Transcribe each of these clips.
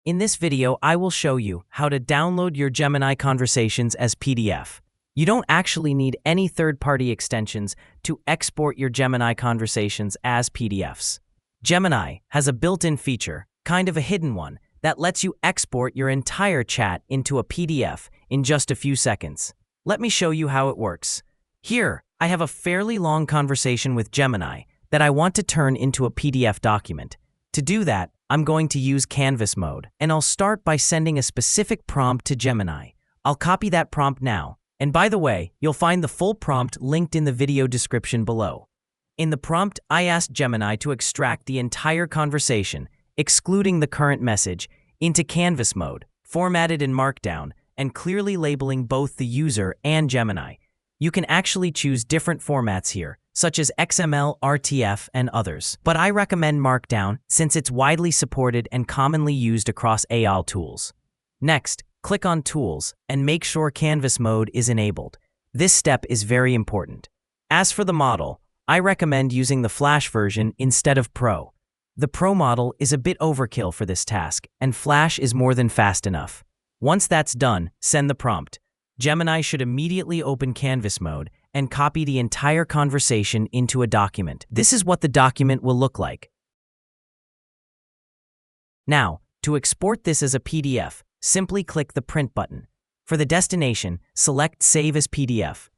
In this video, I will show you how to download your Gemini conversations as PDF. You don't actually need any third-party extensions to export your Gemini conversations as PDFs. Gemini has a built-in feature, kind of a hidden one, that lets you export your entire chat into a PDF in just a few seconds. Let me show you how it works. Here, I have a fairly long conversation with Gemini that I want to turn into a PDF document. To do that, I'm going to use Canvas mode, and I'll start by sending a specific prompt to Gemini. I'll copy that prompt now, and by the way, you'll find the full prompt linked in the video description below. In the prompt, I asked Gemini to extract the entire conversation, excluding the current message, into Canvas mode, formatted in Markdown, and clearly labeling both the user and Gemini. You can actually choose different formats here, such as XML, RTF, and others. But I recommend Markdown since it's widely supported and commonly used across AI tools. Next, click on Tools and make sure Canvas mode is enabled. This step is very important. As for the model, I recommend using the Flash version instead of Pro. The Pro model is a bit overkill for this task, and Flash is more than fast enough. Once that's done, send the prompt. Gemini should immediately open Canvas mode and copy the entire conversation into a document. This is what the document will look like. Now, to export this as a PDF, simply click the Print button. For the destination, select Save as PDF.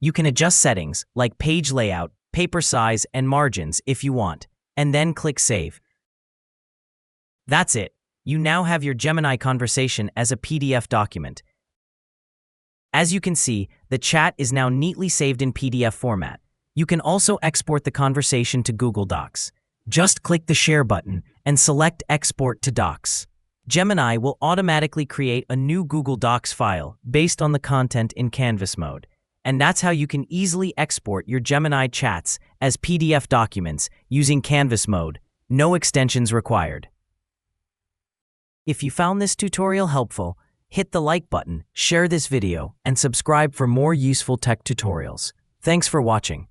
You can adjust settings like page layout, paper size, and margins if you want, and then click Save. That's it. You now have your Gemini conversation as a PDF document. As you can see, the chat is now neatly saved in PDF format. You can also export the conversation to Google Docs. Just click the Share button and select Export to Docs. Gemini will automatically create a new Google Docs file based on the content in Canvas mode. And that's how you can easily export your Gemini chats as PDF documents using Canvas mode. No extensions required. If you found this tutorial helpful, hit the like button, share this video, and subscribe for more useful tech tutorials. Thanks for watching.